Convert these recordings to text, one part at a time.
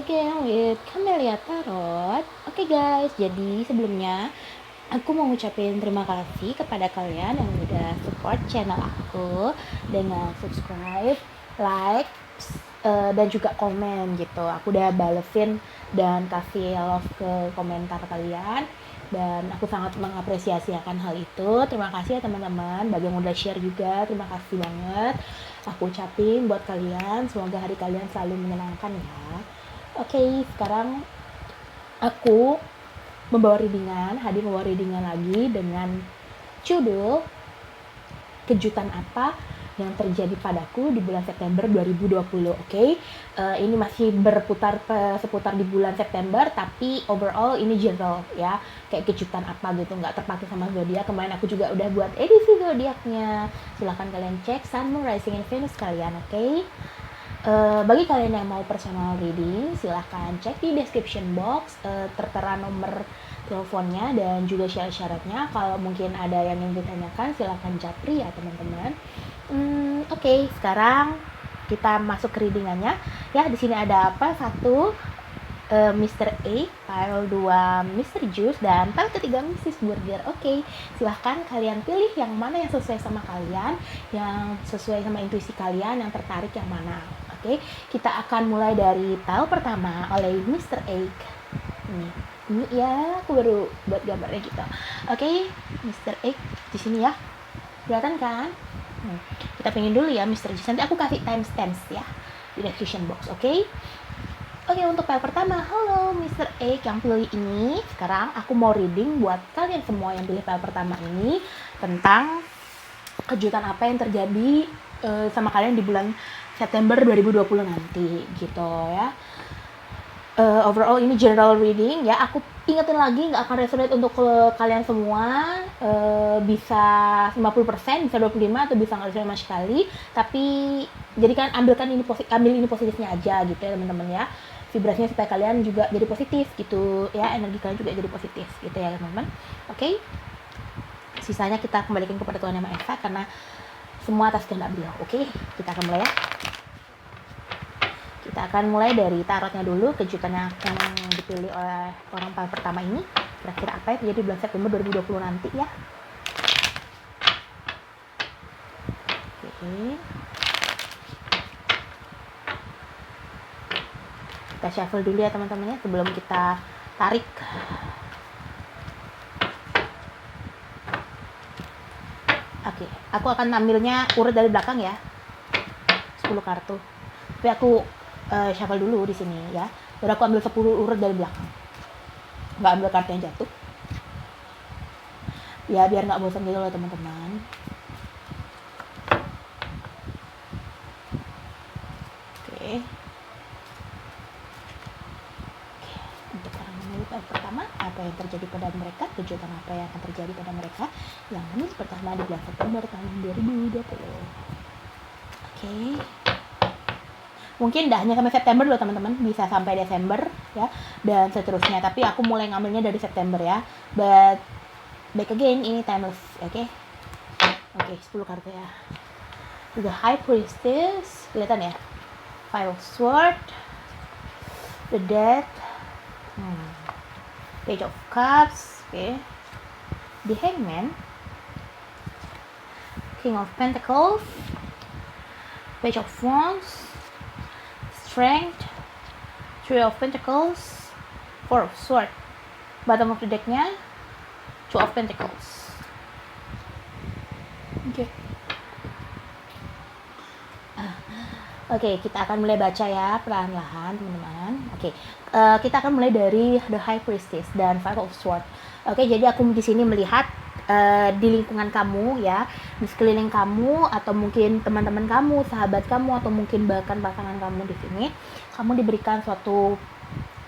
again with Camelia Tarot. Oke guys, jadi sebelumnya aku mau ngucapin terima kasih kepada kalian yang udah support channel aku dengan subscribe, like, dan juga komen gitu. Aku udah balesin dan kasih love ke komentar kalian. Dan aku sangat mengapresiasi akan hal itu. Terima kasih ya teman-teman, bagi yang udah share juga, terima kasih banget. Aku ucapin buat kalian, semoga hari kalian selalu menyenangkan ya. Oke, sekarang aku hadir membawa readingan lagi dengan judul kejutan apa yang terjadi padaku di bulan September 2020. Oke. Ini masih berputar seputar di bulan September, tapi overall ini general ya, kayak kejutan apa gitu, nggak terpakai sama zodiak. Kemarin aku juga udah buat edisi zodiaknya, silahkan kalian cek Sun, Moon, Rising, and Venus kalian. Oke. Bagi kalian yang mau personal reading, silahkan cek di description box, tertera nomor teleponnya dan juga syarat-syaratnya. Kalau mungkin ada yang ingin ditanyakan, silahkan japri ya teman-teman. Oke, sekarang kita masuk ke readingannya. Ya, di sini ada apa? 1 Mr. A, pile 2 Mr. Juice, dan pile ketiga Mrs. Burger. Oke, silahkan kalian pilih yang mana yang sesuai sama kalian, yang sesuai sama intuisi kalian, yang tertarik yang mana. Oke, kita akan mulai dari pile pertama oleh Mr. A. Ini ya, aku baru buat gambarnya gitu. Oke, Mr. A di sini ya, kelihatan kan? Kita pengen dulu ya Mr. Juice. Nanti aku kasih timestamps ya di description box. Oke, untuk file pertama, halo Mr. X yang pilih ini. Sekarang aku mau reading buat kalian semua yang pilih file pertama ini tentang kejutan apa yang terjadi sama kalian di bulan September 2020 nanti gitu ya. Overall ini general reading ya. Aku ingetin lagi, nggak akan resonate untuk kalian semua. Bisa 50%, bisa 25%, atau bisa nggak resonate sama sekali. Tapi jadikan ambil ini positifnya aja gitu ya teman-teman ya. Vibrasinya supaya kalian juga jadi positif gitu ya, energi kalian juga jadi positif gitu ya teman-teman. Oke. Sisanya kita kembalikan kepada Tuhan Yang Maha Esa karena semua atas kehendak Beliau. Oke, kita akan mulai ya. Kita akan mulai dari tarotnya dulu, kejutan yang dipilih oleh orang pertama ini. Kira-kira apa yang terjadi bulan September 2020 nanti ya. Oke. Kita shuffle dulu ya teman-teman ya, sebelum kita tarik. Oke, aku akan ambilnya urut dari belakang ya, 10 kartu. Tapi aku shuffle dulu di sini ya. Baru aku ambil 10 urut dari belakang. Nggak ambil kartu yang jatuh. Ya biar nggak bosan gitu loh teman-teman. Oke. Untuk orang memilih file pertama, apa yang terjadi pada mereka, kejutan apa yang akan terjadi pada mereka yang memilih pertama di bulan September tahun 2020. Oke. Mungkin dah hanya sampai September loh teman-teman, bisa sampai Desember ya dan seterusnya, tapi aku mulai ngambilnya dari September ya. But back again, ini timeless. Oke, 10 kartu ya. The High Priestess, kelihatan ya, Five of Swords, The Death, Page of Cups, The Hangman, King of Pentacles, Page of Wands, Strength, Three of Pentacles, Four of Swords. Bottom of the decknya Two of Pentacles. Oke, kita akan mulai baca ya perlahan-lahan teman-teman. Kita akan mulai dari The High Priestess dan Five of Swords. Jadi aku di sini melihat di lingkungan kamu ya, di sekeliling kamu, atau mungkin teman-teman kamu, sahabat kamu, atau mungkin bahkan pasangan kamu di sini, kamu diberikan suatu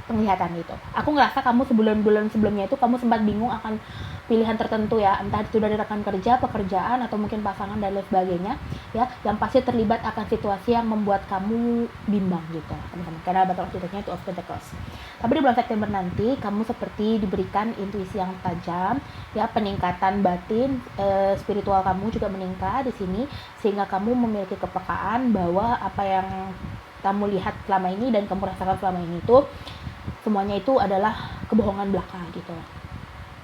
penglihatan gitu. Aku ngerasa kamu sebulan-bulan sebelumnya itu kamu sempat bingung akan pilihan tertentu ya, entah itu dari rekan kerja, pekerjaan, atau mungkin pasangan dan lain sebagainya ya, yang pasti terlibat akan situasi yang membuat kamu bimbang gitu teman-teman, karena bottom of the deck-nya Two of Pentacles. Tapi di bulan September nanti kamu seperti diberikan intuisi yang tajam ya, peningkatan batin, spiritual kamu juga meningkat di sini, sehingga kamu memiliki kepekaan bahwa apa yang kamu lihat selama ini dan kamu rasakan selama ini itu semuanya itu adalah kebohongan belaka gitu.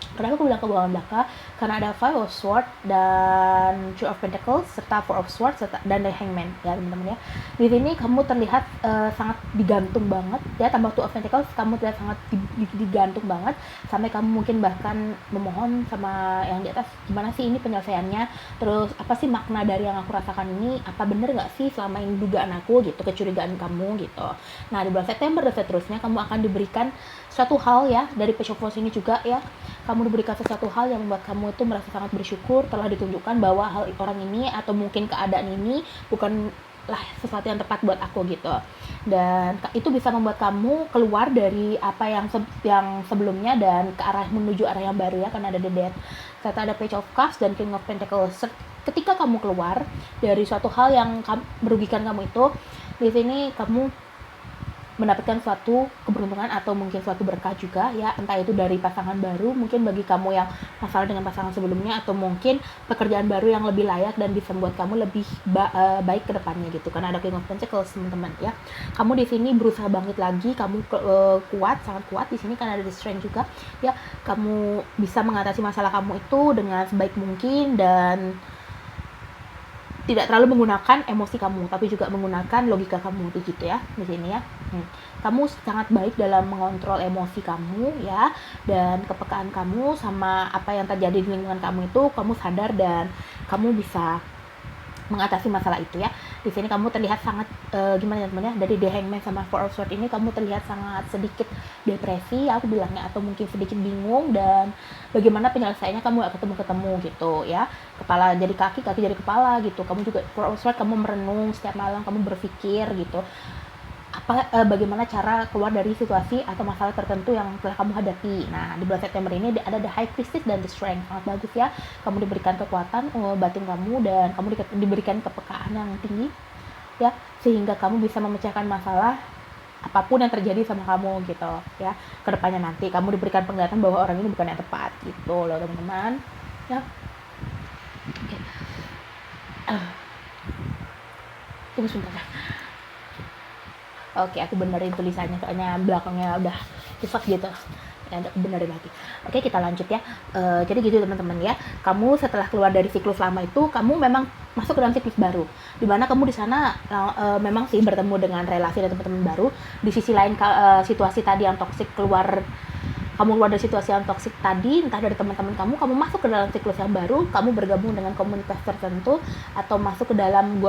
Kenapa aku bilang kebohongan belaka? Karena ada Five of Swords dan Two of Pentacles serta Four of Swords dan The Hangman ya teman-teman ya. Di sini kamu terlihat sangat digantung banget ya, tambah Two of Pentacles kamu terlihat sangat digantung banget, sampai kamu mungkin bahkan memohon sama yang di atas, gimana sih ini penyelesaiannya, terus apa sih makna dari yang aku rasakan ini, apa bener nggak sih selama ini dugaan aku gitu, kecurigaan kamu gitu. Nah di bulan September dan seterusnya kamu akan diberikan suatu hal ya dari Page of Wands ini juga ya, kamu diberikan sesuatu hal yang membuat kamu itu merasa sangat bersyukur, telah ditunjukkan bahwa hal orang ini atau mungkin keadaan ini bukanlah sesuatu yang tepat buat aku gitu, dan itu bisa membuat kamu keluar dari apa yang sebelumnya dan ke arah menuju arah yang baru ya, karena ada The Death serta ada Page of Cups dan King of Pentacles. Ketika kamu keluar dari suatu hal yang merugikan kamu itu, di sini kamu mendapatkan suatu keberuntungan atau mungkin suatu berkah juga ya, entah itu dari pasangan baru mungkin bagi kamu yang masalah dengan pasangan sebelumnya, atau mungkin pekerjaan baru yang lebih layak dan bisa membuat kamu lebih baik ke depannya gitu. Karena ada King of Pentacles teman-teman ya, kamu di sini berusaha bangkit lagi, kamu kuat, sangat kuat di sini karena ada The Strength juga ya, kamu bisa mengatasi masalah kamu itu dengan sebaik mungkin dan tidak terlalu menggunakan emosi kamu, tapi juga menggunakan logika kamu gitu ya di sini ya. Kamu sangat baik dalam mengontrol emosi kamu ya, dan kepekaan kamu sama apa yang terjadi di lingkungan kamu itu kamu sadar dan kamu bisa mengatasi masalah itu ya. Di sini kamu terlihat sangat gimana ya teman ya, dari The Hangman sama Four of Swords ini kamu terlihat sangat sedikit depresi aku bilangnya, atau mungkin sedikit bingung dan bagaimana penyelesaiannya kamu gak ketemu gitu ya. Kepala jadi kaki, kaki jadi kepala gitu. Kamu juga Four of Swords, kamu merenung setiap malam, kamu berpikir gitu bagaimana cara keluar dari situasi atau masalah tertentu yang telah kamu hadapi. Nah di bulan September ini ada The High Priestess dan The Strength, sangat bagus ya. Kamu diberikan kekuatan batin kamu dan kamu diberikan kepekaan yang tinggi ya, sehingga kamu bisa memecahkan masalah apapun yang terjadi sama kamu gitu ya. Kedepannya nanti kamu diberikan penglihatan bahwa orang ini bukan yang tepat gitu loh teman-teman ya. Oke. Tunggu sebentar ya. Oke, aku benerin tulisannya soalnya belakangnya udah rusak gitu ya, aku benerin lagi. Oke, kita lanjut ya. Jadi gitu teman-teman ya, kamu setelah keluar dari siklus lama itu kamu memang masuk ke dalam siklus baru, dimana kamu di sana memang sih bertemu dengan relasi dan teman-teman baru. Di sisi lain situasi tadi yang toksik kamu keluar dari situasi yang toksik tadi, entah dari teman-teman kamu masuk ke dalam siklus yang baru, kamu bergabung dengan komunitas tertentu atau masuk ke dalam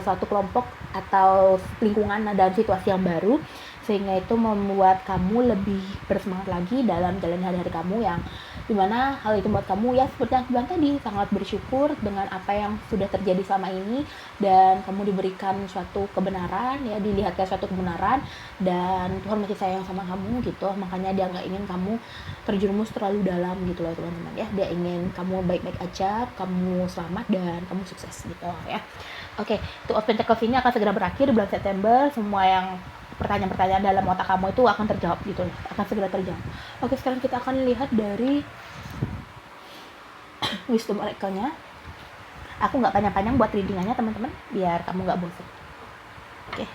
suatu kelompok atau lingkungan dan situasi yang baru, sehingga itu membuat kamu lebih bersemangat lagi dalam jalan hari-hari kamu, yang dimana hal itu membuat kamu ya seperti yang aku bilang tadi, sangat bersyukur dengan apa yang sudah terjadi selama ini, dan kamu diberikan suatu kebenaran ya, dilihatkan suatu kebenaran, dan Tuhan masih sayang sama kamu gitu, makanya dia nggak ingin kamu terjerumus terlalu dalam gitu loh teman-teman ya. Dia ingin kamu baik-baik aja, kamu selamat dan kamu sukses gitu ya. Oke, Two of Pentacles ini akan segera berakhir di bulan September. Semua yang pertanyaan-pertanyaan dalam otak kamu itu akan terjawab gitu loh, akan segera terjawab. Oke, sekarang kita akan lihat dari Wisdom Oracle-nya. Aku nggak panjang-panjang buat readingannya teman-teman, biar kamu nggak bosan. Oke.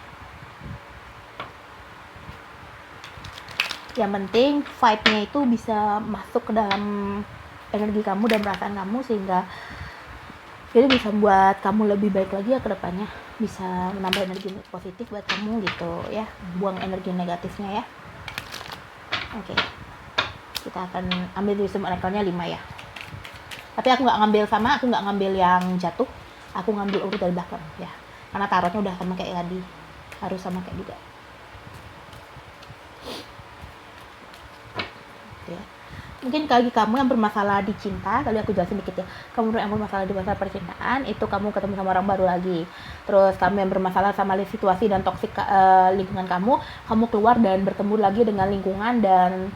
Yang penting vibe-nya itu bisa masuk ke dalam energi kamu dan perasaan kamu, sehingga jadi bisa membuat kamu lebih baik lagi ya ke depannya, bisa menambah energi positif buat kamu gitu ya, buang energi negatifnya ya. Oke. Kita akan ambil Wisdom Oracle-nya 5 ya. Tapi aku nggak ngambil yang jatuh, aku ngambil urut dari belakang ya, karena tarotnya udah sama kayak tadi, harus sama kayak juga ya. Mungkin bagi kamu yang bermasalah di cinta, tadi aku jelasin dikit ya, kamu yang bermasalah di masalah percintaan itu kamu ketemu sama orang baru lagi. Terus kamu yang bermasalah sama situasi dan toksik lingkungan kamu keluar dan bertemu lagi dengan lingkungan dan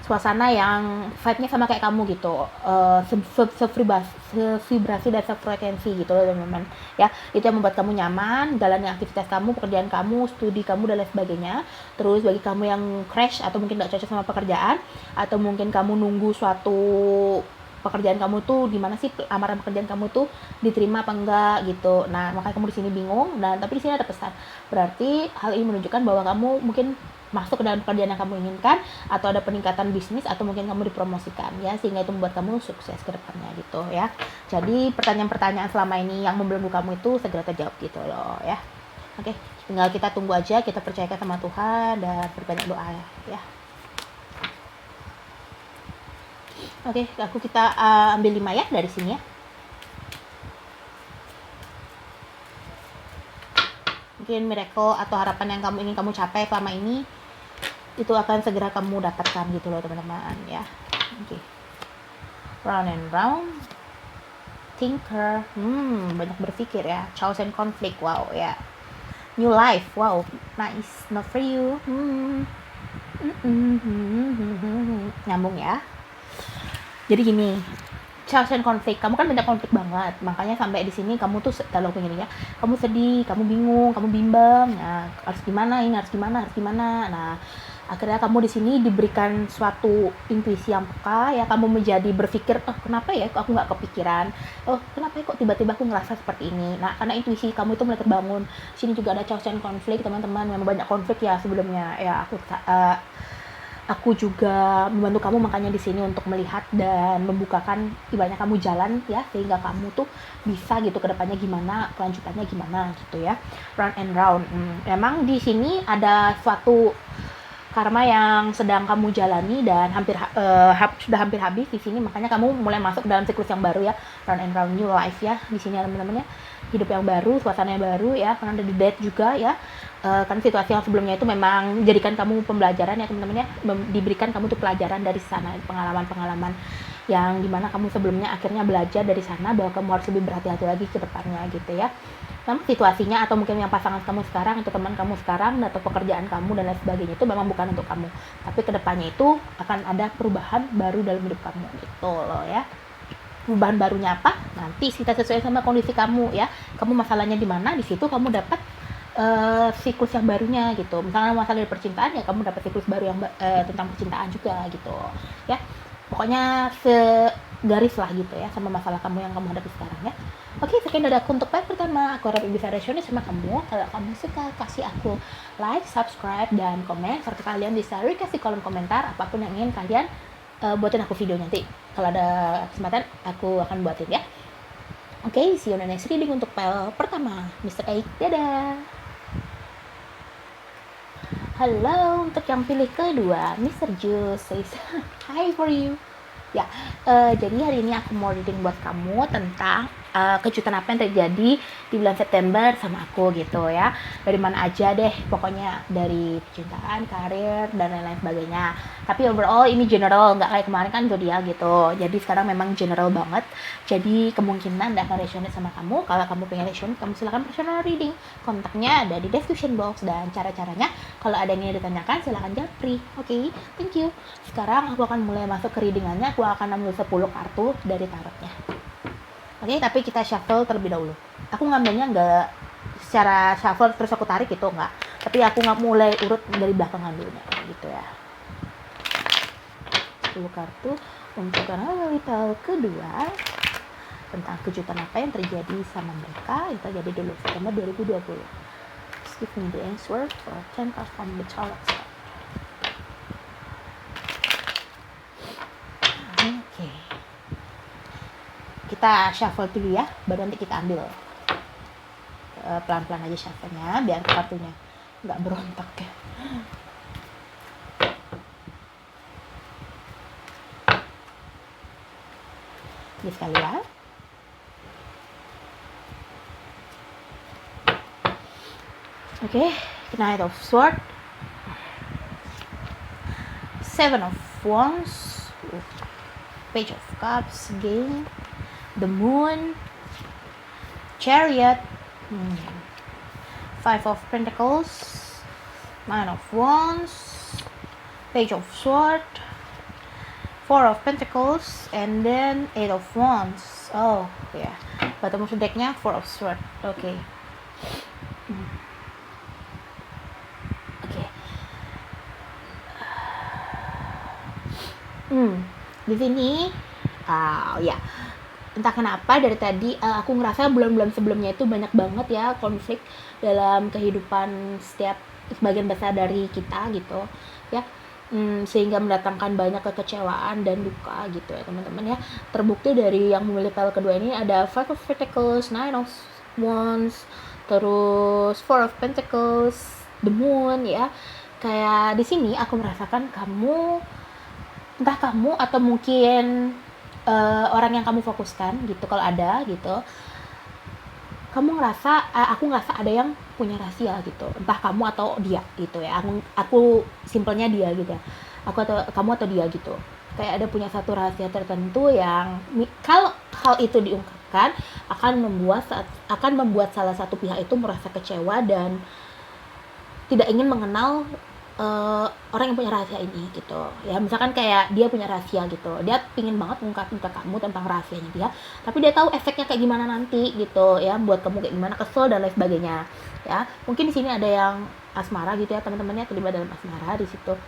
suasana yang vibe-nya sama kayak kamu gitu, sevibrasi dan sefrekuensi gitu loh teman-teman ya. Itu yang membuat kamu nyaman jalannya aktivitas kamu, pekerjaan kamu, studi kamu dan lain sebagainya. Terus bagi kamu yang crash atau mungkin gak cocok sama pekerjaan, atau mungkin kamu nunggu suatu pekerjaan kamu tuh di mana sih, lamaran pekerjaan kamu tuh diterima apa enggak gitu. Nah, makanya kamu di sini bingung, dan tapi di sini ada pesan. Berarti hal ini menunjukkan bahwa kamu mungkin masuk ke dalam pekerjaan yang kamu inginkan, atau ada peningkatan bisnis, atau mungkin kamu dipromosikan ya, sehingga itu membuat kamu sukses ke depannya gitu ya. Jadi pertanyaan-pertanyaan selama ini yang membelenggu kamu itu segera terjawab gitu loh ya. Oke, tinggal kita tunggu aja, kita percayakan sama Tuhan dan berbanyak doa ya. Oke, kita ambil 5 ya dari sini ya. Mungkin miracle atau harapan yang kamu ingin kamu capai selama ini itu akan segera kamu dapatkan gitu loh teman-teman ya. Oke. Round and round. Thinker. Banyak berpikir ya. Chosen conflict. Wow ya. New life. Wow. Nice. Not for you. Nyambung ya. Jadi gini, chosen conflict, kamu kan banyak konflik banget, makanya sampai di sini kamu tuh kalau pengennya kamu sedih, kamu bingung, kamu bimbang, nah harus gimana, ini harus gimana. Nah akhirnya kamu di sini diberikan suatu intuisi yang peka ya, kamu menjadi berpikir, kenapa ya kok aku nggak kepikiran, kenapa ya kok tiba-tiba aku ngerasa seperti ini. Nah karena intuisi kamu itu mulai terbangun. Sini juga ada chosen conflict teman-teman, memang banyak konflik ya sebelumnya ya. Aku juga membantu kamu makanya di sini untuk melihat dan membukakan ibaratnya kamu jalan ya, sehingga kamu tuh bisa gitu ke depannya gimana, kelanjutannya gimana gitu ya. Round and round. Memang di sini ada suatu karma yang sedang kamu jalani dan sudah hampir habis di sini, makanya kamu mulai masuk dalam siklus yang baru ya. Round and round, new life ya di sini ya teman-teman ya. Hidup yang baru, suasana yang baru ya, karena ada di death juga ya. Kan situasi yang sebelumnya itu memang jadikan kamu pembelajaran ya teman-teman ya, diberikan kamu tuh pelajaran dari sana, pengalaman-pengalaman yang dimana kamu sebelumnya akhirnya belajar dari sana bahwa kamu harus lebih berhati-hati lagi ke depannya gitu ya. Memang situasinya atau mungkin yang pasangan kamu sekarang atau teman kamu sekarang atau pekerjaan kamu dan lain sebagainya itu memang bukan untuk kamu, tapi kedepannya itu akan ada perubahan baru dalam hidup kamu gitu loh ya. Perubahan barunya apa? Nanti kita sesuai sama kondisi kamu ya. Kamu masalahnya di mana, di situ kamu dapat siklus yang barunya gitu. Misalnya masalah dari percintaan ya, kamu dapat siklus baru yang tentang percintaan juga gitu ya. Pokoknya segaris lah gitu ya sama masalah kamu yang kamu hadapi sekarang ya. Oke, sekian dari aku untuk part pertama. Aku harap bisa resonate sama kamu. Kalau kamu suka, kasih aku like, subscribe, dan komen. Serta kalian bisa kasih kolom komentar apapun yang ingin kalian buatin aku video nanti. Kalau ada kesempatan aku akan buatin ya. Oke, see you on the next reading untuk file pertama Mr. A. Dadah. Halo, untuk yang pilih kedua Mr. Juice says hi for you. Ya, jadi hari ini aku mau reading buat kamu tentang kejutan apa yang terjadi di bulan September sama aku gitu ya. Dari mana aja deh, pokoknya dari percintaan, karir, dan lain-lain sebagainya. Tapi overall ini general, nggak kayak kemarin kan zodiak gitu. Jadi sekarang memang general banget. Jadi kemungkinan akan resonate sama kamu. Kalau kamu pengen resonate, kamu silakan personal reading. Kontaknya ada di description box, dan cara-caranya kalau ada yang ingin ditanyakan silakan japri. Oke, thank you. Sekarang aku akan mulai masuk ke readingannya. Aku akan ambil 10 kartu dari tarotnya. Oke, tapi kita shuffle terlebih dahulu. Aku ngambilnya nggak secara shuffle terus aku tarik gitu, nggak. Tapi aku nggak mulai urut dari belakang ngambilnya gitu ya. 10 kartu untuk analytical kedua tentang kejutan apa yang terjadi sama mereka yang terjadi dulu September 2020. Give me the answer for 10 cards from the tarot. Oke. Kita shuffle dulu ya, baru nanti kita ambil pelan-pelan aja shuffle-nya biar kartunya nggak berontak ya. Ini sekali ya. Oke, Knight of Swords, Seven of Wands, Page of Cups again, the Moon, Chariot, Five of Pentacles, Nine of Wands, Page of Swords, Four of Pentacles, and then Eight of Wands. Oh ya, yeah. Bottom of the decknya Four of Swords. Oke. Di sini Ya, entah kenapa dari tadi aku ngerasa bulan-bulan sebelumnya itu banyak banget ya konflik dalam kehidupan setiap sebagian besar dari kita gitu ya. Sehingga mendatangkan banyak kekecewaan dan duka gitu ya teman-teman ya. Terbukti dari yang memilih file kedua ini ada Five of Pentacles, Nine of Wands, terus Four of Pentacles, The Moon ya. Kayak di sini aku merasakan kamu, entah kamu atau mungkin orang yang kamu fokuskan gitu, kalau ada gitu, kamu ngerasa aku ngerasa ada yang punya rahasia gitu, entah kamu atau dia gitu ya. Aku simpelnya dia gitu ya, aku atau kamu atau dia gitu, kayak ada punya satu rahasia tertentu yang kalau hal itu diungkapkan akan membuat salah satu pihak itu merasa kecewa dan tidak ingin mengenal orang yang punya rahasia ini gitu ya. Misalkan kayak dia punya rahasia gitu, dia pingin banget ngungkapin ke kamu tentang rahasianya dia, tapi dia tahu efeknya kayak gimana nanti gitu ya, buat kamu kayak gimana, kesel dan lain sebagainya ya. Mungkin di sini ada yang asmara gitu ya teman-temannya, terlibat dalam asmara di situ.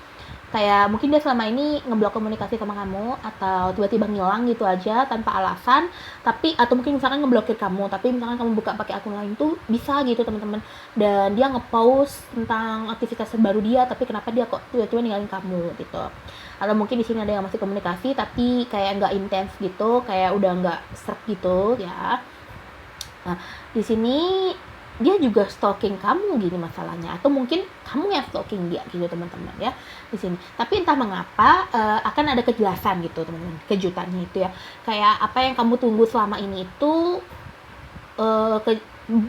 Kayak mungkin dia selama ini ngeblok komunikasi sama kamu, atau tiba-tiba ngilang gitu aja tanpa alasan, tapi atau mungkin misalkan ngeblokir kamu, tapi misalkan kamu buka pakai akun lain tuh bisa gitu teman-teman, dan dia ngepost tentang aktivitas terbaru dia, tapi kenapa dia kok tiba-tiba ninggalin kamu gitu. Atau mungkin di sini ada yang masih komunikasi tapi kayak nggak intens gitu, kayak udah nggak serak gitu ya. Nah, di sini dia juga stalking kamu gini masalahnya, atau mungkin kamu yang stalking dia gitu teman-teman ya di sini. Tapi entah mengapa akan ada kejelasan gitu teman-teman, kejutannya itu ya. Kayak apa yang kamu tunggu selama ini itu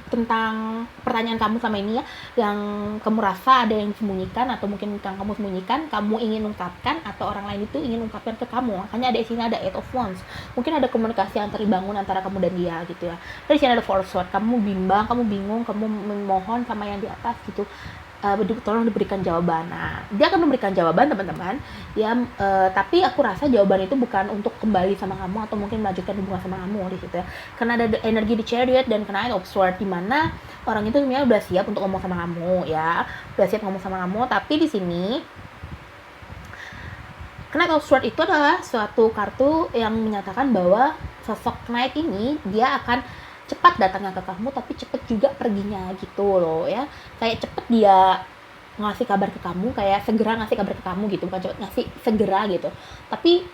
tentang pertanyaan kamu sama ini ya, yang kamu rasa ada yang disembunyikan, atau mungkin yang kamu sembunyikan kamu ingin ungkapkan, atau orang lain itu ingin ungkapkan ke kamu. Makanya ada di sini ada Eight of Wands, mungkin ada komunikasi yang terbangun antara kamu dan dia gitu ya. Terus sini ada Four of Swords, kamu bimbang, kamu bingung, kamu memohon sama yang di atas gitu, tolong diberikan jawaban. Nah, dia akan memberikan jawaban teman-teman ya, tapi aku rasa jawaban itu bukan untuk kembali sama kamu atau mungkin melanjutkan hubungan sama kamu di situ ya. Karena ada energi di Chariot dan Knight of Swords, di mana orang itu sebenarnya udah siap untuk ngomong sama kamu ya, udah siap ngomong sama kamu. Tapi di sini Knight of Swords itu adalah suatu kartu yang menyatakan bahwa sosok Knight ini dia akan cepat datangnya ke kamu, tapi cepat juga perginya gitu loh ya. Kayak cepet dia ngasih kabar ke kamu, kayak segera ngasih kabar ke kamu gitu, bukan cepet ngasih, segera gitu. Tapi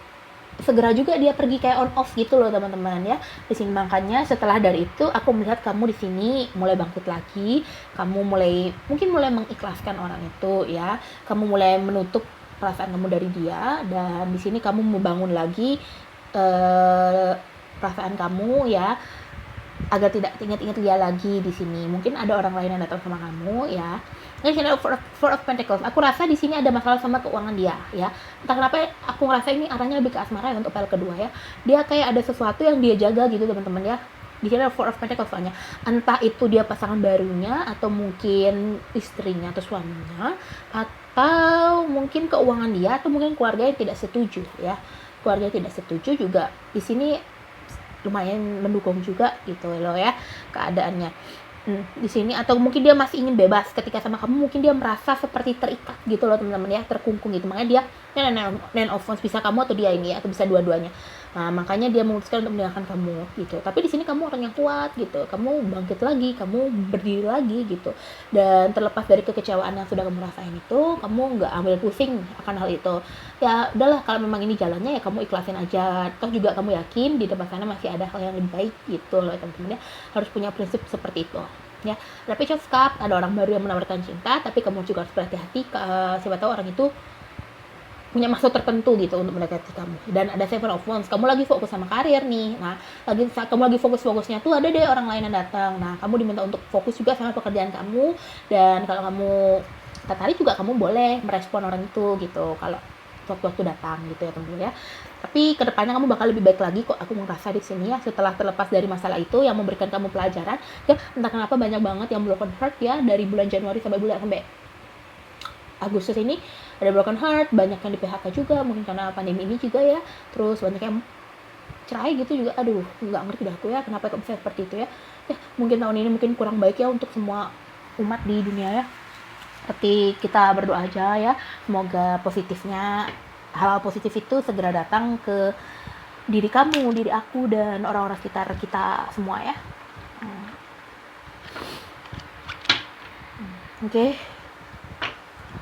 segera juga dia pergi, kayak on off gitu loh teman-teman ya di sini. Makanya setelah dari itu aku melihat kamu di sini mulai bangkit lagi, kamu mungkin mulai mengikhlaskan orang itu ya, kamu mulai menutup perasaan kamu dari dia, dan di sini kamu membangun lagi perasaan kamu ya, agar tidak ingat-ingat dia lagi di sini. Mungkin ada orang lain yang datang sama kamu ya. Nah, di sini Four of Pentacles. Aku rasa di sini ada masalah sama keuangan dia ya. Entah kenapa aku ngerasa ini arahnya lebih ke asmara ya untuk file kedua ya. Dia kayak ada sesuatu yang dia jaga gitu teman-teman ya. Di sini ada Four of Pentacles soalnya. Entah itu dia pasangan barunya, atau mungkin istrinya atau suaminya, atau mungkin keuangan dia, atau mungkin keluarga yang tidak setuju ya. Keluarga yang tidak setuju juga di sini lumayan mendukung juga gitu loh ya keadaannya di sini. Atau mungkin dia masih ingin bebas ketika sama kamu, mungkin dia merasa seperti terikat gitu loh teman-teman ya, terkungkung gitu. Makanya dia Nine of Wands, bisa kamu atau dia ini ya, atau bisa dua-duanya. Nah, makanya dia memutuskan untuk meninggalkan kamu gitu. Tapi di sini kamu orang yang kuat gitu, kamu bangkit lagi, kamu berdiri lagi gitu. Dan terlepas dari kekecewaan yang sudah kamu rasain itu, kamu nggak ambil pusing akan hal itu ya. Udahlah, kalau memang ini jalannya ya kamu ikhlasin aja. Toh juga kamu yakin di depan sana masih ada hal yang lebih baik gitu loh teman-teman ya. Harus punya prinsip seperti itu ya. Tapi Page of Cups, ada orang baru yang menawarkan cinta, tapi kamu juga harus berhati-hati, siapa tahu orang itu punya maksud tertentu gitu untuk mendekati kamu. Dan ada Seven of Wands, kamu lagi fokus sama karir nih. Nah, kamu lagi fokus-fokusnya tuh ada deh orang lain yang datang. Nah, kamu diminta untuk fokus juga sama pekerjaan kamu, dan kalau kamu tertarik juga kamu boleh merespon orang itu gitu kalau waktu-waktu datang gitu ya teman-teman ya. Tapi kedepannya kamu bakal lebih baik lagi kok, aku merasa di sini ya, setelah terlepas dari masalah itu yang memberikan kamu pelajaran ya. Entah kenapa banyak banget yang broken heart ya, dari bulan Januari sampai Agustus ini ada broken heart, banyak yang di PHK juga, mungkin karena pandemi ini juga ya. Terus banyak yang cerai gitu juga. Aduh, nggak ngerti dah aku ya kenapa kok bisa seperti itu ya. Mungkin tahun ini mungkin kurang baik ya untuk semua umat di dunia ya. Tapi kita berdoa aja ya, semoga positifnya, hal positif itu segera datang ke diri kamu, diri aku, dan orang-orang sekitar kita semua ya. Oke.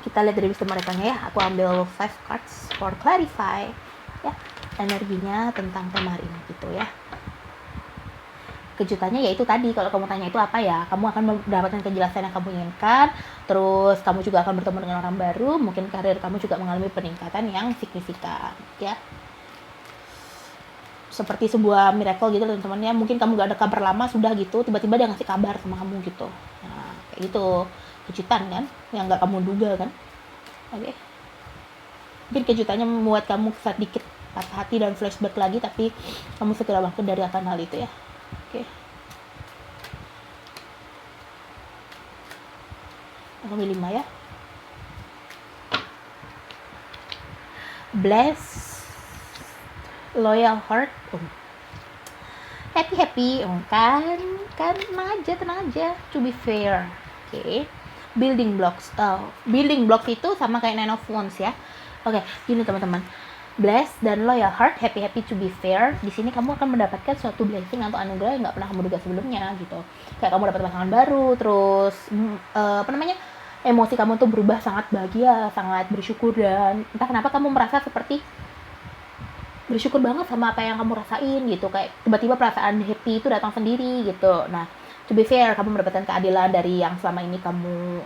Kita lihat dari wisdom merekanya ya. Aku ambil 5 cards for clarify ya, energinya tentang tema hari ini gitu ya. Kejutannya yaitu tadi, kalau kamu tanya itu apa ya, kamu akan mendapatkan kejelasan yang kamu inginkan, terus kamu juga akan bertemu dengan orang baru, mungkin karir kamu juga mengalami peningkatan yang signifikan ya, seperti sebuah miracle gitu teman-teman ya. Mungkin kamu gak ada kabar lama, sudah gitu tiba-tiba dia ngasih kabar sama kamu gitu. Nah kayak gitu, kejutan kan yang gak kamu duga kan. Oke. Mungkin kejutannya membuat kamu sedikit patah hati dan flashback lagi, tapi kamu segera bangkit dari akan hal itu ya. Oke. Aku ambil 5 ya. Bless, loyal heart, happy, kan tenang aja, to be fair. Oke. Building blocks itu sama kayak 9 of Wands ya. Oke, gini teman-teman, blessed dan loyal heart, happy to be fair. Di sini kamu akan mendapatkan suatu blessing atau anugerah yang nggak pernah kamu duga sebelumnya gitu. Kayak kamu dapat pasangan baru, terus emosi kamu tuh berubah sangat bahagia, sangat bersyukur, dan entah kenapa kamu merasa seperti bersyukur banget sama apa yang kamu rasain gitu. Kayak tiba-tiba perasaan happy itu datang sendiri gitu. Nah, to be fair, kamu mendapatkan keadilan dari yang selama ini kamu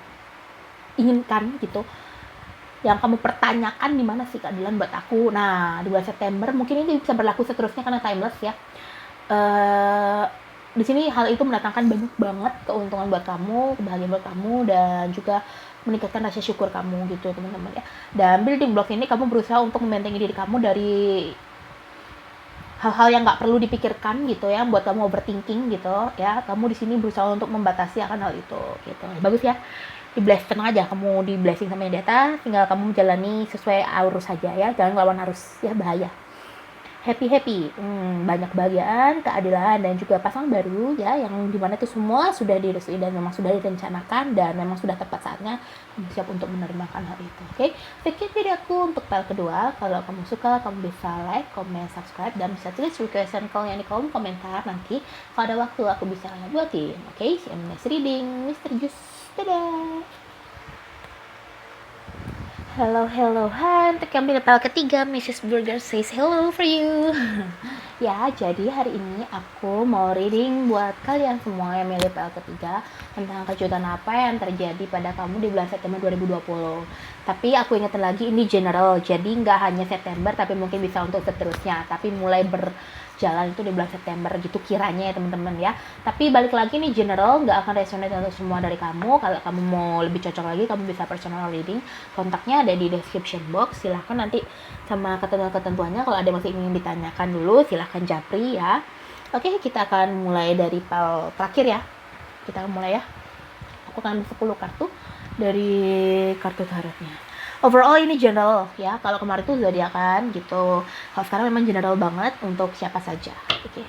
inginkan gitu, yang kamu pertanyakan di mana sih keadilan buat aku. Nah, di bulan September mungkin ini bisa berlaku seterusnya karena timeless ya. Di sini hal itu mendatangkan banyak banget keuntungan buat kamu, kebahagiaan buat kamu, dan juga meningkatkan rasa syukur kamu gitu teman-teman ya. Dan building block ini kamu berusaha untuk membentengi diri kamu dari hal-hal yang nggak perlu dipikirkan gitu ya, buat kamu overthinking gitu ya. Kamu di sini berusaha untuk membatasi akan hal itu gitu. Bagus ya. Di bless, tenang aja, kamu di blessing sama yang di atas, tinggal kamu menjalani sesuai arus saja ya, jangan ngelawan arus ya, bahaya. Happy, banyak kebahagiaan, keadilan, dan juga pasangan baru ya, yang dimana itu semua sudah direstui dan memang sudah direncanakan, dan memang sudah tepat saatnya kamu siap untuk menerima hal itu. Oke, sekian video aku untuk file kedua. Kalau kamu suka, kamu bisa like, comment, subscribe, dan bisa tulis request kalian di kolom komentar. Nanti kalau ada waktu aku bisa buatin. Oke, see you in next reading, Mr. Juice. Dadah. Hello, Han. Untuk ambil file ketiga, Mrs. Burger says hello for you. Ya, jadi hari ini aku mau reading buat kalian semua yang milih file ketiga tentang kejutan apa yang terjadi pada kamu di bulan September 2020. Tapi aku ingetin lagi, ini general, jadi nggak hanya September, tapi mungkin bisa untuk seterusnya. Tapi mulai berjalan itu di bulan September gitu kiranya ya teman-teman ya. Tapi balik lagi nih, general, nggak akan resonate untuk semua dari kamu. Kalau kamu mau lebih cocok lagi, kamu bisa personal reading. Kontaknya ada di description box. Silahkan nanti sama ketentuan-ketentuannya, kalau ada masih ingin ditanyakan dulu, silahkan japri ya. Oke, kita akan mulai dari file terakhir ya. Kita akan mulai ya. Aku akan 10 kartu dari kartu tarotnya. Overall ini general ya. Kalau kemarin tuh zodiakan gitu. Kalau sekarang memang general banget untuk siapa saja. Oke.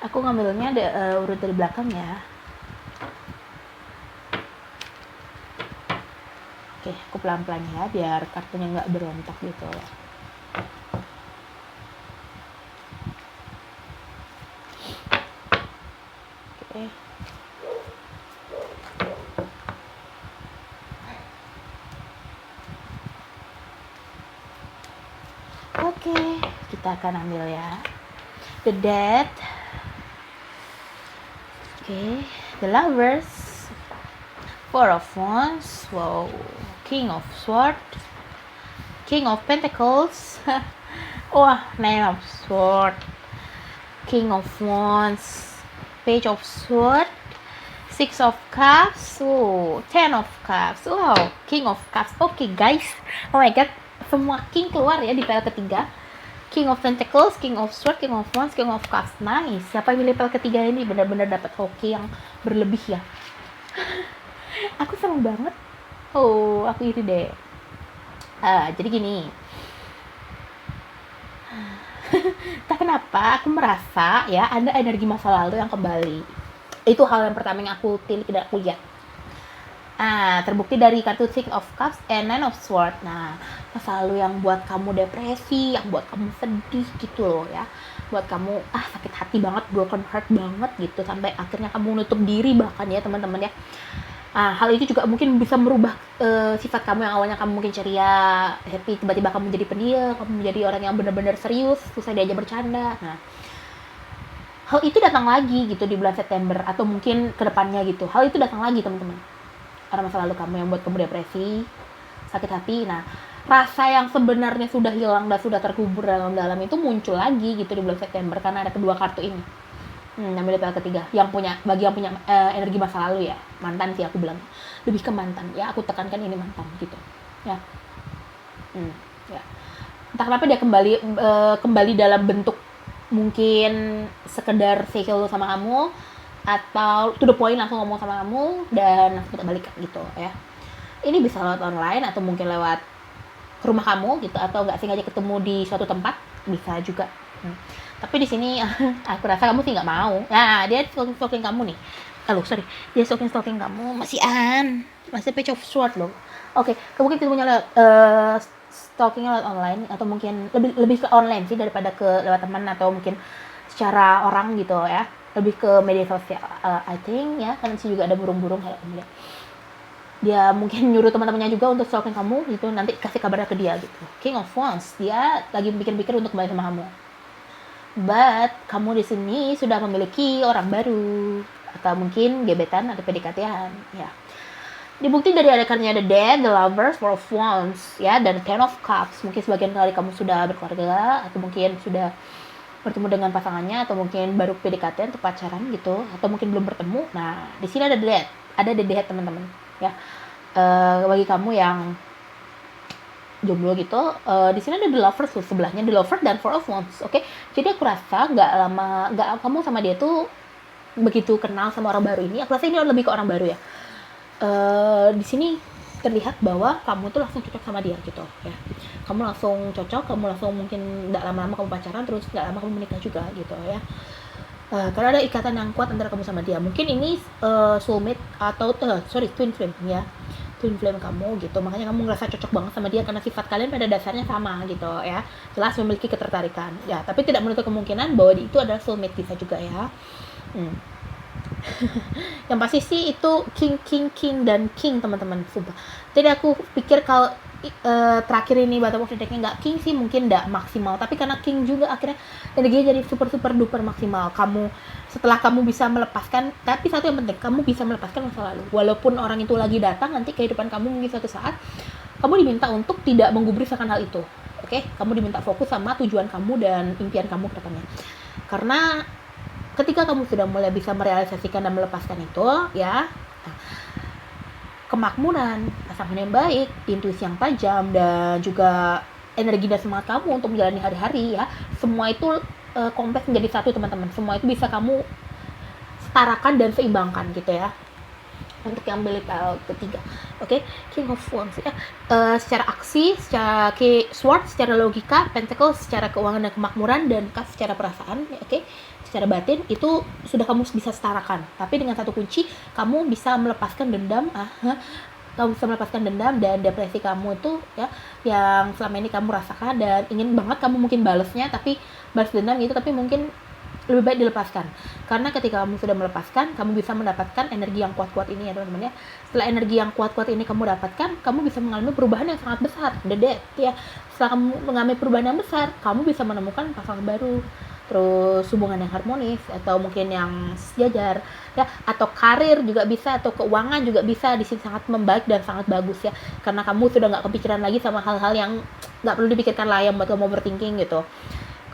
Aku ngambilnya urut dari belakang ya. Oke, aku pelan-pelan ya, biar kartunya nggak berontak gitu. Oke. Oke, kita akan ambil ya. The Death. Okay, the Lovers, 4 of Wands, wow, King of Swords, King of Pentacles, oh, 9 of Swords, King of Wands, Page of Swords, 6 of Cups, oh, 10 of Cups, wow, King of Cups. Oke guys, oh my god, semua King keluar ya di file ketiga. King of Pentacles, King of Swords, King of Wands, King of Cups. Nice. Siapa yang milih file ketiga ini benar-benar dapat hoki yang berlebih ya. Aku seneng banget. Oh, aku iri deh. Jadi gini, tak kenapa aku merasa ya ada energi masa lalu yang kembali. Itu hal yang pertama yang aku tilik dan aku lihat. Terbukti dari kartu Six of Cups and Nine of Swords. Nah, masa lalu yang buat kamu depresi, yang buat kamu sedih gitu loh ya. Buat kamu sakit hati banget, broken heart banget gitu, sampai akhirnya kamu nutup diri bahkan ya teman-teman ya. Hal itu juga mungkin bisa merubah sifat kamu yang awalnya kamu mungkin ceria, happy, tiba-tiba kamu jadi pendiam, kamu menjadi orang yang benar-benar serius, susah diajak bercanda. Nah, hal itu datang lagi gitu di bulan September atau mungkin kedepannya gitu. Hal itu datang lagi teman-teman. Karena masa lalu kamu yang buat kamu depresi, sakit hati. Nah, rasa yang sebenarnya sudah hilang dan sudah terkubur dalam-dalam itu muncul lagi gitu di bulan September karena ada kedua kartu ini. Ambil pihak ketiga bagi yang punya energi masa lalu ya, mantan sih aku bilang, lebih ke mantan ya, aku tekankan ini mantan gitu ya. Ya, entah kenapa dia kembali dalam bentuk mungkin sekedar say hello sama kamu, atau to the point langsung ngomong sama kamu dan langsung kita balikan gitu ya. Ini bisa lewat online atau mungkin lewat ke rumah kamu gitu, atau nggak sengaja ketemu di suatu tempat, bisa juga. Tapi di sini aku rasa kamu sih nggak mau. Nah, dia stalking kamu nih. Dia stalking kamu masih Page of Swords loh. Oke, mungkin ketemunya lewat stalkingnya lewat online, atau mungkin lebih ke online sih daripada ke lewat teman atau mungkin secara orang gitu ya. Lebih ke media sosial, I think ya, karena sih juga ada burung-burung kayak gitu. Dia mungkin nyuruh teman-temannya juga untuk stalking kamu gitu, nanti kasih kabarnya ke dia gitu. King of Wands, dia lagi pikir-pikir untuk kembali sama kamu. But kamu di sini sudah memiliki orang baru, atau mungkin gebetan atau PDKT-an ya. Dibukti dari ada kartunya The Dead, The Lovers, Four of Wands ya, dan Ten of Cups. Mungkin sebagian kali kamu sudah berkeluarga, atau mungkin sudah bertemu dengan pasangannya, atau mungkin baru PDKT atau pacaran gitu, atau mungkin belum bertemu. Nah, di sini ada The Dead teman-teman ya. Bagi kamu yang jomblo gitu, di sini ada The Lovers tuh sebelahnya, The Lovers dan Four of Wands. Oke. Jadi aku rasa nggak kamu sama dia tuh begitu kenal sama orang baru ini. Aku rasa ini lebih ke orang baru ya. Di sini terlihat bahwa kamu tuh langsung cocok sama dia gitu ya. Kamu langsung cocok, kamu langsung mungkin nggak lama-lama kamu pacaran, terus nggak lama kamu menikah juga gitu ya. Karena ada ikatan yang kuat antara kamu sama dia. Mungkin ini soulmate atau twin flame ya. Twin flame kamu gitu, makanya kamu ngerasa cocok banget sama dia karena sifat kalian pada dasarnya sama gitu ya, jelas memiliki ketertarikan ya, tapi tidak menutup kemungkinan bahwa itu adalah soulmate bisa juga ya. Yang pasti sih itu king dan king teman-teman, sumpah. Jadi aku pikir kalau terakhir ini bottom of the deck-nya nggak king sih, mungkin nggak maksimal, tapi karena king juga akhirnya energinya jadi super duper maksimal. Setelah kamu bisa melepaskan, tapi satu yang penting, kamu bisa melepaskan masa lalu. Walaupun orang itu lagi datang nanti kehidupan kamu mungkin suatu saat, kamu diminta untuk tidak menggubris akan hal itu. Oke? Kamu diminta fokus sama tujuan kamu dan impian kamu ke depannya. Karena ketika kamu sudah mulai bisa merealisasikan dan melepaskan itu, ya, kemakmuran, pasangan yang baik, intuisi yang tajam, dan juga energi dan semangat kamu untuk menjalani hari-hari ya, semua itu kompleks menjadi satu teman-teman. Semua itu bisa kamu setarakan dan seimbangkan gitu ya. Untuk yang beli ketiga, oke, King of Wands ya, secara aksi, secara Sword secara logika, Pentacle secara keuangan dan kemakmuran, dan Cup secara perasaan ya, oke, secara batin itu sudah kamu bisa setarakan. Tapi dengan satu kunci, kamu bisa melepaskan dendam, dan depresi kamu itu ya, yang selama ini kamu rasakan dan ingin banget kamu mungkin balasnya, tapi balas dendam gitu, tapi mungkin lebih baik dilepaskan. Karena ketika kamu sudah melepaskan, kamu bisa mendapatkan energi yang kuat-kuat ini ya teman-teman ya. Setelah energi yang kuat-kuat ini kamu dapatkan, kamu bisa mengalami perubahan yang sangat besar, The Death ya. Setelah kamu mengalami perubahan yang besar, kamu bisa menemukan pasangan baru, terus hubungan yang harmonis, atau mungkin yang sejajar ya, atau karir juga bisa, atau keuangan juga bisa. Di sini sangat membaik dan sangat bagus ya, karena kamu sudah nggak kepikiran lagi sama hal-hal yang nggak perlu dipikirkan lah, yang buat kamu overthinking gitu.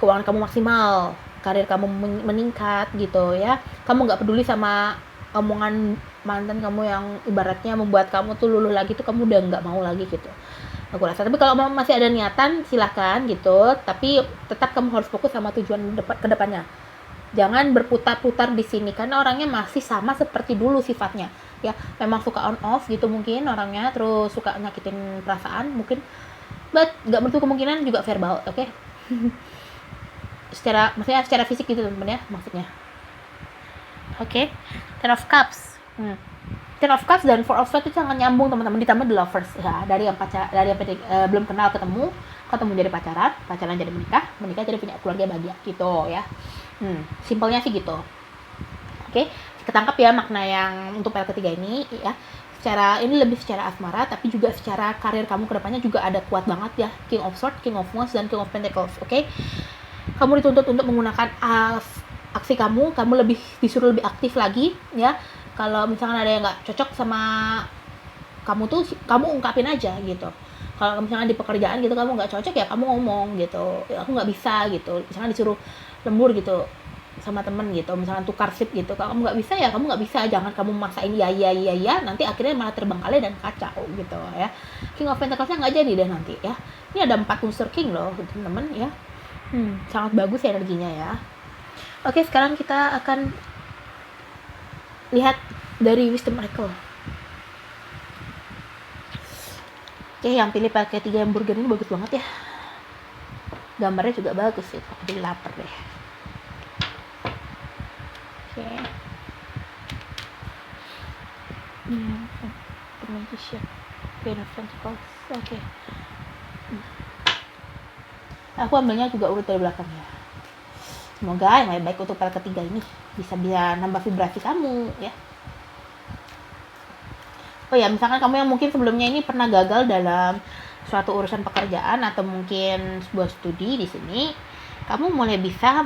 Keuangan kamu maksimal, karir kamu meningkat gitu ya, kamu nggak peduli sama omongan mantan kamu yang ibaratnya membuat kamu tuh luluh lagi tuh, kamu udah nggak mau lagi gitu aku rasa. Tapi kalau masih ada niatan silahkan gitu, tapi tetap kamu harus fokus sama tujuan ke depannya. Jangan berputar-putar di sini karena orangnya masih sama seperti dulu sifatnya ya, memang suka on off gitu mungkin orangnya, terus suka nyakitin perasaan mungkin but nggak menutup kemungkinan juga verbal, oke? Maksudnya secara fisik gitu teman-teman ya, maksudnya. Oke. Ten of Cups. Ten of Cups dan Four of Swords itu sangat nyambung teman-teman, ditambah The Lovers ya, dari yang belum kenal ketemu jadi pacaran jadi menikah jadi punya keluarga bahagia gitu ya. Simpelnya sih gitu. Oke, ketangkap ya makna yang untuk pel ketiga ini ya. Ini lebih secara asmara, tapi juga secara karir kamu kedepannya juga ada kuat banget ya. King of Swords, King of Wands, dan King of Pentacles. Oke, kamu dituntut untuk menggunakan aksi kamu disuruh lebih aktif lagi ya. Kalau misalkan ada yang nggak cocok sama kamu tuh, kamu ungkapin aja gitu. Kalau misalkan di pekerjaan gitu kamu nggak cocok ya kamu ngomong gitu, ya, aku nggak bisa gitu. Misalkan disuruh lembur gitu sama temen gitu, misalkan tukar shift gitu, kalau kamu nggak bisa ya kamu nggak bisa, jangan kamu maksain ya, nanti akhirnya malah terbengkalai dan kacau gitu ya. King of Pentacles-nya nggak jadi deh nanti ya. Ini ada 4 unsur king loh teman-teman ya. Sangat bagus ya energinya ya. Oke, sekarang kita akan lihat dari Wisdom Oracle. Oke, yang pilih pakai 3 hamburger ini bagus banget ya, gambarnya juga bagus itu, jadi lapar deh. Oke. Oke. Aku ambilnya juga urut dari belakang ya. Semoga yang baik untuk pel ketiga ini bisa nambah vibrasi kamu ya. Oh ya, misalkan kamu yang mungkin sebelumnya ini pernah gagal dalam suatu urusan pekerjaan atau mungkin sebuah studi, di sini kamu mulai bisa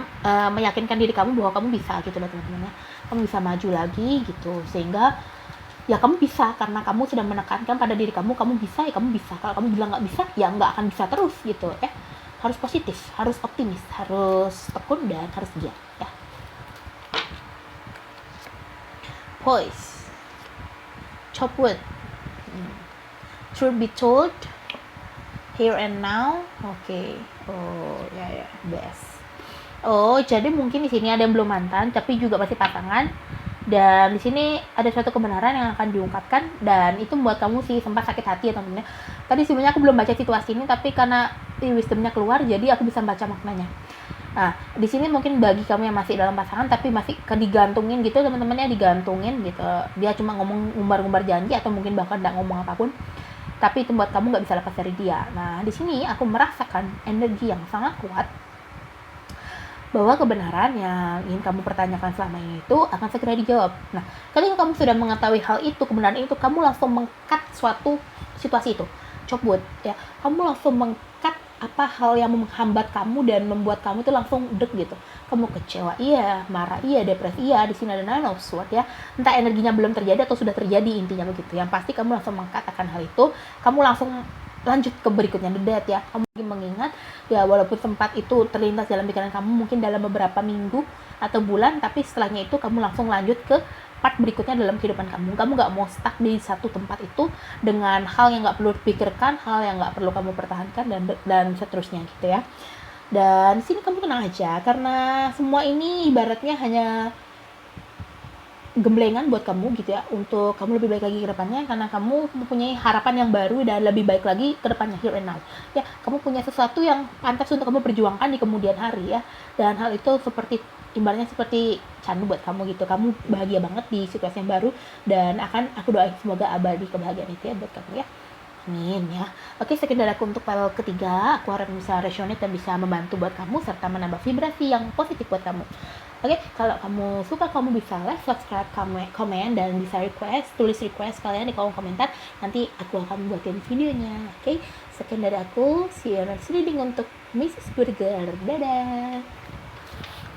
meyakinkan diri kamu bahwa kamu bisa gitu loh teman-teman ya. Kamu bisa maju lagi gitu, sehingga ya kamu bisa karena kamu sudah menekankan pada diri kamu bisa ya, kamu bisa. Kalau kamu bilang nggak bisa ya nggak akan bisa terus gitu ya. Harus positif, harus optimis, harus tekun, dan harus giat ya. Poise, chop wood, truth be told, here and now. Oke. Oh ya, best. Oh, jadi mungkin di sini ada yang belum mantan tapi juga masih pasangan, dan di sini ada suatu kebenaran yang akan diungkapkan, dan itu membuat kamu sih sempat sakit hati ya teman-teman. Tadi sebenarnya aku belum baca situasi ini, tapi karena wisdomnya keluar jadi aku bisa baca maknanya. Nah, di sini mungkin bagi kamu yang masih dalam pasangan tapi masih digantungin gitu teman-temannya, digantungin gitu. Dia cuma ngomong ngumbar-ngumbar janji atau mungkin bahkan nggak ngomong apapun, tapi itu buat kamu nggak bisa lepas dari dia. Nah, di sini aku merasakan energi yang sangat kuat bahwa kebenaran yang ingin kamu pertanyakan selama ini itu akan segera dijawab. Nah, ketika kamu sudah mengetahui hal itu, kebenaran itu, kamu langsung mengkat suatu situasi itu. Chop wood ya. Kamu langsung mengkat apa hal yang menghambat kamu dan membuat kamu itu langsung deg gitu. Kamu kecewa iya, marah iya, depresi iya, di sini ada Nine of Swords ya. Entah energinya belum terjadi atau sudah terjadi, intinya begitu. Yang pasti kamu langsung mengkat akan hal itu, kamu langsung lanjut ke berikutnya, the death ya. Kamu mengingat ya, walaupun sempat itu terlintas dalam pikiran kamu mungkin dalam beberapa minggu atau bulan, tapi setelahnya itu kamu langsung lanjut ke part berikutnya dalam kehidupan kamu. Kamu gak mau stuck di satu tempat itu dengan hal yang gak perlu dipikirkan, hal yang gak perlu kamu pertahankan, dan seterusnya gitu ya. Dan di sini kamu tenang aja, karena semua ini ibaratnya hanya gemblengan buat kamu gitu ya, untuk kamu lebih baik lagi ke depannya, karena kamu mempunyai harapan yang baru dan lebih baik lagi ke depannya, here and now ya. Kamu punya sesuatu yang pantas untuk kamu perjuangkan di kemudian hari ya, dan hal itu ibaratnya seperti candu buat kamu gitu. Kamu bahagia banget di situasi yang baru, dan aku doain semoga abadi kebahagiaan itu ya buat kamu ya. Amin ya. Oke, sekian dari aku untuk pel ketiga. Aku harap bisa resonate dan bisa membantu buat kamu serta menambah vibrasi yang positif buat kamu. Oke, kalau kamu suka, kamu bisa like, subscribe, komen, dan bisa tulis request kalian di kolom komentar. Nanti aku akan buatin videonya. Oke, sekian dari aku. See you next reading untuk Mrs. Burger. Dadah.